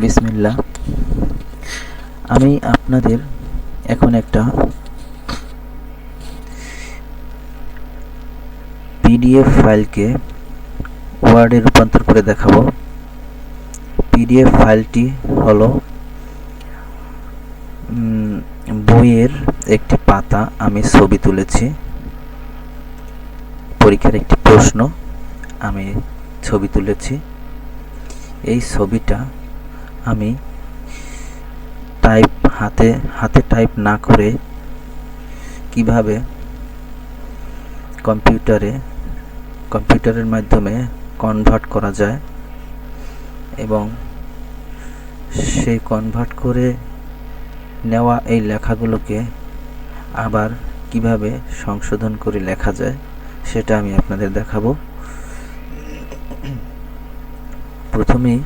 বিসমিল্লাহ। আমি আপনাদের এখন একটা পিডিএফ ফাইলকে ওয়ার্ডে রূপান্তর করে দেখাবো। পিডিএফ ফাইলটি হলো বইয়ের একটি পাতা আমি ছবি তুলেছি, পরীক্ষার একটি প্রশ্ন আমি ছবি তুলেছি। এই ছবিটা আমি হাতে টাইপ না করে কিভাবে কম্পিউটারের মাধ্যমে কনভার্ট করা যায় এবং সেই কনভার্ট করে নেওয়া এই লেখাগুলোকে আবার কিভাবে সংশোধন করে লেখা যায় সেটা আমি আপনাদের দেখাবো। প্রথমেই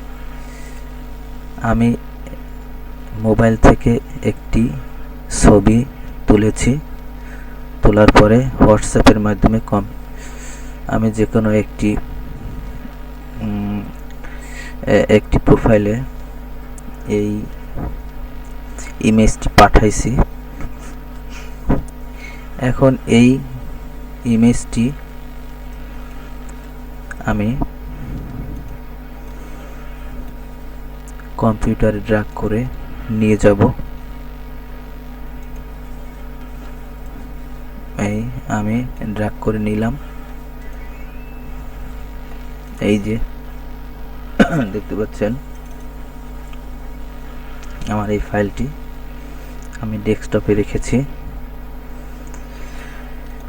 আমি মোবাইল থেকে একটি ছবি তুলেছি। তোলার পরে হোয়াটসঅ্যাপের মাধ্যমে আমি যে কোনো একটি প্রোফাইলে এই ইমেজটি পাঠাইছি। এখন এই ইমেজটি আমি কম্পিউটারে ড্র্যাগ করে নিয়ে যাব। আমি ড্র্যাগ করে নিলাম। এই যে দেখতে পাচ্ছেন আমার এই ফাইলটি আমি ডেস্কটপে রেখেছি।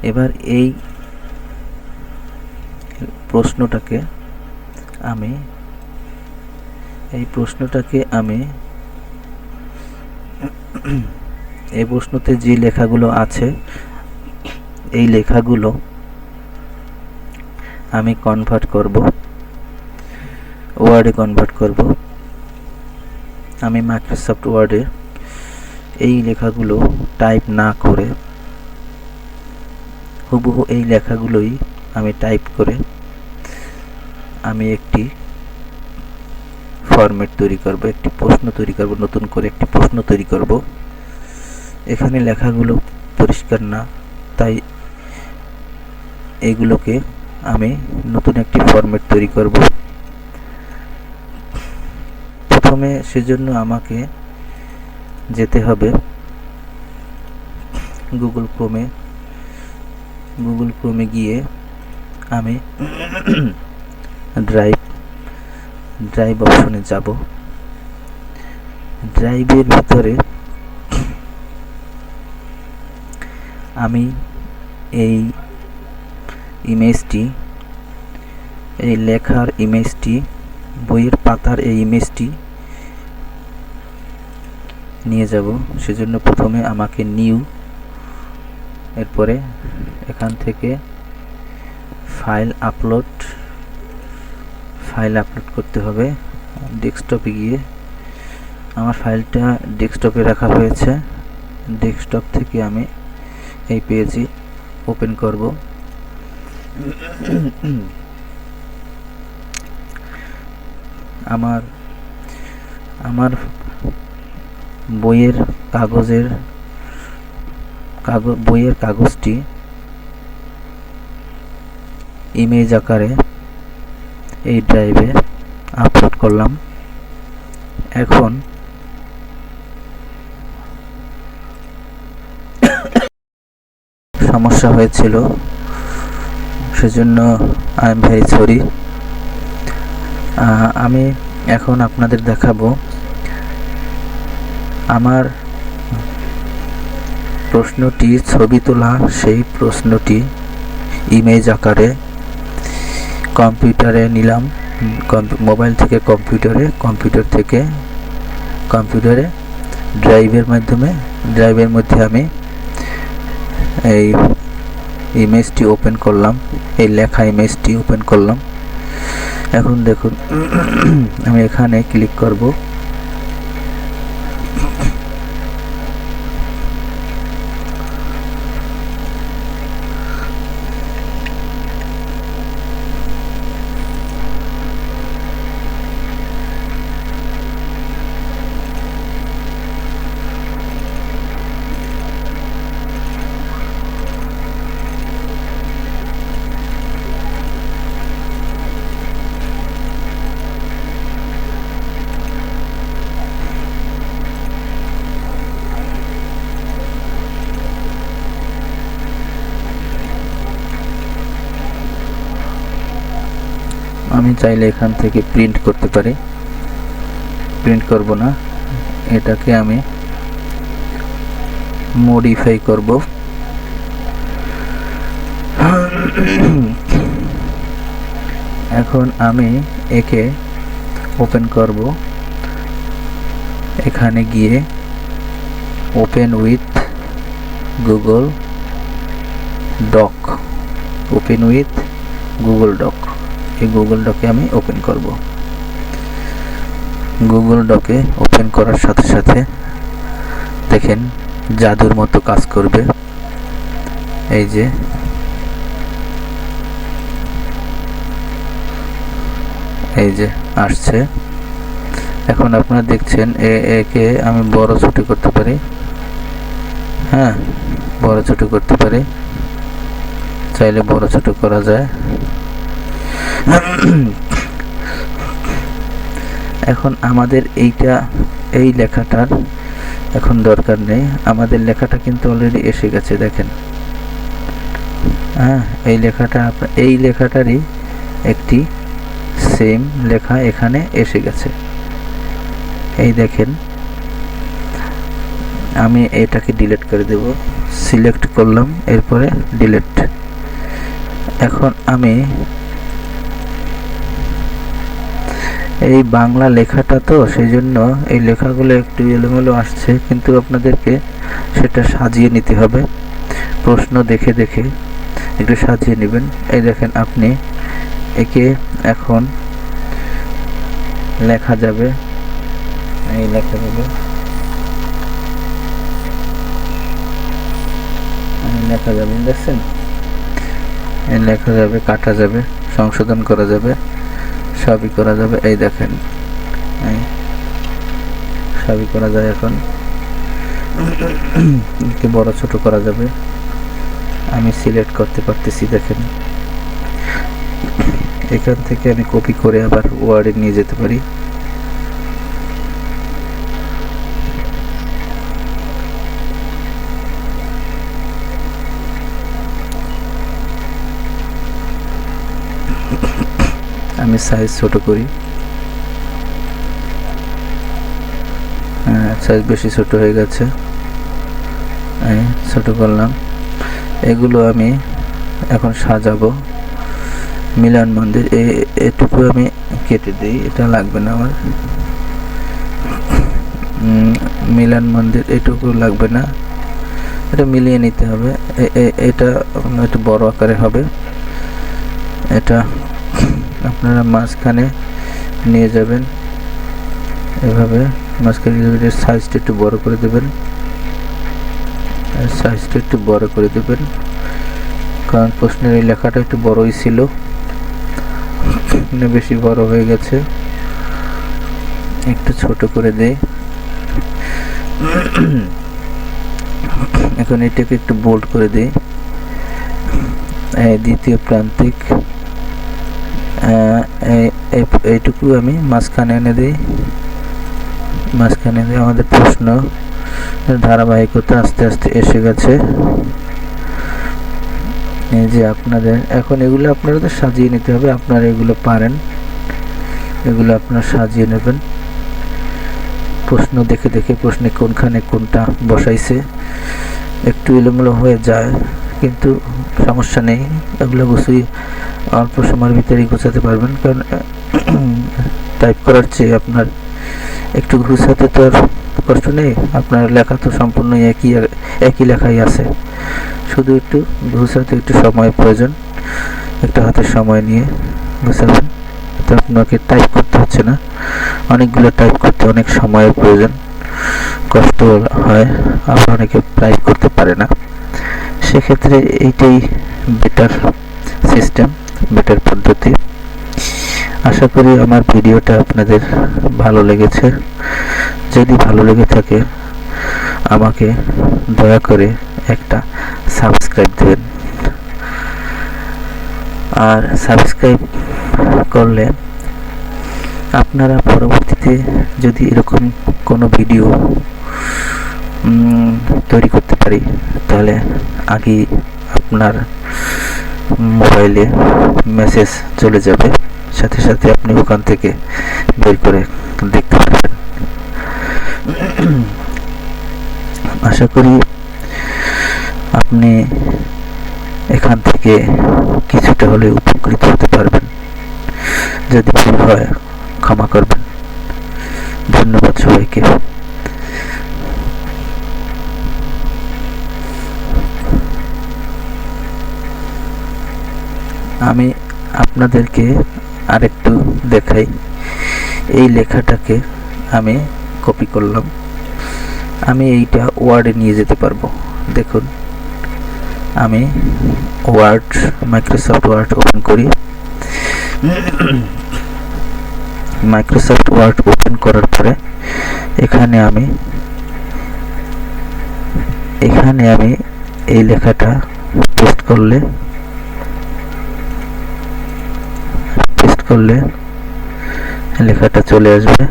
এবার এই প্রশ্নটাকে আমি এই প্রশ্নতে যে লেখাগুলো আছে এই লেখাগুলো আমি ওয়ার্ডে কনভার্ট করব। আমি মাইক্রোসফট ওয়ার্ডে এই লেখাগুলো টাইপ না করে হুবহু এই লেখাগুলোই আমি টাইপ করে আমি একটি ফরম্যাট তৈরি করব, একটি প্রশ্ন তৈরি করব, নতুন করে একটি প্রশ্ন তৈরি করব। এখানে লেখাগুলো পরিষ্কার না, তাই এইগুলোকে আমি নতুন একটি ফরম্যাট তৈরি করব। প্রথমে সেজন্য আমাকে যেতে হবে গুগল ক্রোমে গিয়ে আমি ড্রাইভ অপশনে যাব। ড্রাইভের ভিতরে আমি এই ইমেজটি, এই লেখার ইমেজটি, বইয়ের পাতার এই ইমেজটি নিয়ে যাব। সেজন্য প্রথমে আমাকে নিউ, এরপরে এখান থেকে ফাইল আপলোড করতে হবে। ডেস্কটপে গিয়ে আমার ফাইলটা ডেস্কটপে রাখা হয়েছে। ডেস্কটপ থেকে আমি এই পেজটি ওপেন করব। আমার বইয়ের কাগজটি ইমেজ আকারে এই ড্রাইভে আপলোড করলাম। এখন সমস্যা হয়েছিল, সেজন্য আই এম ভেরি সরি। আমি এখন আপনাদের দেখাবো আমার প্রশ্নটি ছবি তোলা, সেই প্রশ্নটি ইমেজ আকারে কম্পিউটারে নিলাম। মোবাইল থেকে কম্পিউটার থেকে কম্পিউটারে ড্রাইভের মধ্যে আমি এই ইমেজটি ওপেন করলাম, এই লেখা ইমেজটি ওপেন করলাম। এখন দেখুন আমি এখানে ক্লিক করব। চাইলে এখান থেকে প্রিন্ট করতে পারি। প্রিন্ট করব না, এটাকে আমি মডিফাই করব। এখন আমি একে ওপেন করব। এখানে গিয়ে open with Google Doc, open with Google Doc, এই গুগল ডকে আমি ওপেন করব। গুগল ডকে ওপেন করার সাথে সাথে দেখেন জাদুর মতো কাজ করবে। এই যে আসছে। এখন আপনারা দেখছেন একে আমি বড় ছোট করতে পারি। হ্যাঁ, বড় ছোট করতে পারি, চাইলে বড় ছোট করা যায়। এখন আমাদের এই লেখাটার এখন দরকার নেই, আমাদের লেখাটা কিন্তু অলরেডি এসে গেছে। দেখেন, হ্যাঁ, এই লেখাটারই একটি সেম লেখা এখানে এসে গেছে। এই দেখেন, আমি এটাকে ডিলিট করে দেব। সিলেক্ট করলাম, এরপরে ডিলিট। এখন আমি এই বাংলা লেখাটা তো সেই জন্য এই লেখাগুলো একটু এলোমেলো আসছে, কিন্তু আপনাদেরকে সেটা সাজিয়ে নিতে হবে। প্রশ্ন দেখে দেখে একটু সাজিয়ে নেবেন। এই দেখেন, আপনি একে এখন লেখা যাবে, এই লেখা যাবে, দেখছেন, এই লেখা যাবে, কাটা যাবে, সংশোধন করা যাবে, সবই করা যাবে। এই দেখেন, সবই করা যায়। এখন কি বড় ছোট করা যাবে, আমি সিলেক্ট করতে পারতেছি। দেখেন, এখান থেকে আমি কপি করে আবার ওয়ার্ডে নিয়ে যেতে পারি। আমি সাইজ ছোট করি, সাইজ বেশি ছোট হয়ে গেছে, ছোট করলাম। এগুলো আমি এখন সাজাবো। মিলন মন্দির, এটুকু আমি কেটে দিই, এটা লাগবে না আমার। মিলন মন্দির এটুকু লাগবে না, এটা মিলিয়ে নিতে হবে। এটা একটু বড় আকারে হবে। এটা আপনারা মাঝখানে নিয়ে যাবেন, এভাবে মাঝখানে সাইজটা একটু বড় করে দেবেন, সাইজটা একটু বড় করে দেবেন, কারণ প্রশ্নের এই লেখাটা একটু বড়ই ছিল, বেশি বড় হয়ে গেছে। একটু ছোট করে দেই। এখন এটাকে একটু বোল্ড করে দেই। দ্বিতীয় প্রান্তিক এইটুকু আমি মাঝখানে এনে দিই। মাঝখানে দিয়ে আমাদের প্রশ্ন ধারাবাহিকতা আস্তে আস্তে এসে গেছে। এই যে আপনাদের এখন এগুলো আপনাদের সাজিয়ে নিতে হবে। আপনারা এগুলো পারেন, এগুলো আপনারা সাজিয়ে নেবেন। প্রশ্ন দেখে দেখে প্রশ্নে কোনখানে কোনটা বসাইছে, একটু এলোমেলো হয়ে যায়, কিন্তু সমস্যা নেই, এগুলো গুছিয়ে অল্প সময়ের ভিতরেই গোছাতে পারবেন। কারণ টাইপ করার চেয়ে আপনার একটু গুছাতে তো আর কষ্ট নেই, আপনার লেখা তো সম্পূর্ণ একই লেখাই আছে, শুধু একটু গুছাতে একটু সময়ের প্রয়োজন। একটু হাতের সময় নিয়ে গুছাবেন, তো আপনাকে টাইপ করতে হচ্ছে না। অনেকগুলো টাইপ করতে অনেক সময়ের প্রয়োজন, কষ্ট হয়, আবার অনেকে টাইপ করতে পারে না। সেক্ষেত্রে এইটাই বেটার সিস্টেম, বেটার পদ্ধতি। আশা করি আমার ভিডিওটা আপনাদের ভালো লেগেছে। যদি ভালো লেগে থাকে আমাকে দয়া করে একটা সাবস্ক্রাইব দেবেন। আর সাবস্ক্রাইব করলে আপনারা পরবর্তীতে যদি এরকম কোনো ভিডিও তৈরি করতে পারি, তাহলে আগেই আপনার মোবাইলে মেসেজ চলে যাবে, সাথে সাথে আপনি ওখান থেকে বের করে দেখতে পারবেন। আশা করি আপনি এখান থেকে কিছুটা হলে উপকৃত হতে পারবেন। যদি ভুল হয় ক্ষমা করবেন। ধন্যবাদ সবাইকে। আমি আপনাদেরকে আরেকটু দেখাই। এই লেখাটাকে আমি কপি করলাম, আমি এইটা ওয়ার্ডে নিয়ে যেতে পারবো। দেখুন, আমি মাইক্রোসফট ওয়ার্ড ওপেন করি। মাইক্রোসফট ওয়ার্ড ওপেন করার পরে এখানে আমি এই লেখাটা পেস্ট করলে লেখাটা চলে আসবে।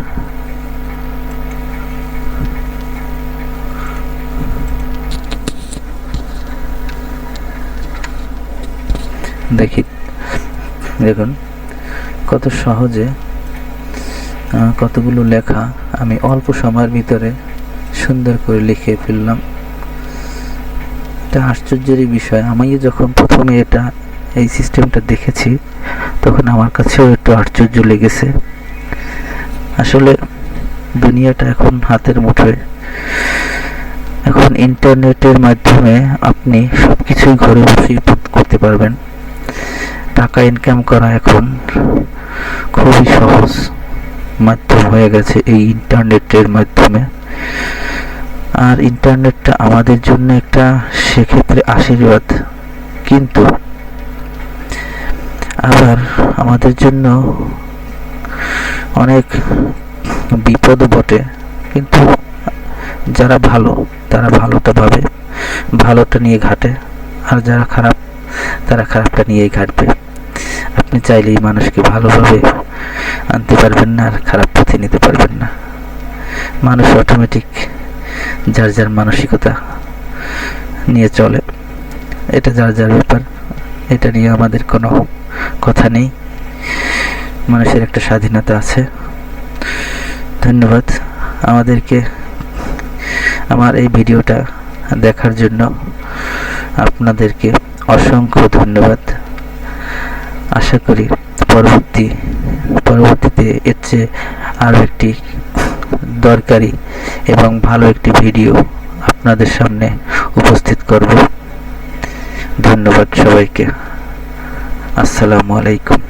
দেখুন কত সহজে কতগুলো লেখা আমি অল্প সময়ের ভিতরে সুন্দর করে লিখে ফেললাম। এটা আশ্চর্যেরই বিষয়। আমি যখন প্রথমে এই সিস্টেমটা দেখেছি তখন আমার কাছেও একটু আশ্চর্য লেগেছে। আসলে দুনিয়াটা এখন হাতের মুঠোয়। এখন ইন্টারনেটের মাধ্যমে আপনি সবকিছুই ঘরে বসেই করতে পারবেন। টাকা ইনকাম করা এখন খুবই সহজ মাধ্যম হয়ে গেছে এই ইন্টারনেটের মাধ্যমে। আর ইন্টারনেটটা আমাদের জন্য একটা সেক্ষেত্রে আশীর্বাদ, কিন্তু আবার আমাদের জন্য অনেক বিপদও বটে। কিন্তু যারা ভালো তারা ভালোটা ভাবে, ভালোটা নিয়ে ঘাটে, আর যারা খারাপ তারা খারাপটা নিয়েই ঘাটবে। আপনি চাইলেই মানুষকে ভালোভাবে আনতে পারবেন না, আর খারাপ পথে নিতে পারবেন না। মানুষ অটোমেটিক যার যার মানসিকতা নিয়ে চলে, এটা যার যার ব্যাপার। এটা নিয়ে আমাদের কোনো কথা নেই। মানুষের একটা স্বাধীনতা আছে। ধন্যবাদ আমাদেরকে আমার এই ভিডিওটা দেখার জন্য। আপনাদেরকে অসংখ্য ধন্যবাদ। আশা করি পরবর্তীতে এর চেয়ে আরও একটি দরকারি এবং ভালো একটি ভিডিও আপনাদের সামনে উপস্থিত করব। ধন্যবাদ সবাইকে। আসসালামু আলাইকুম।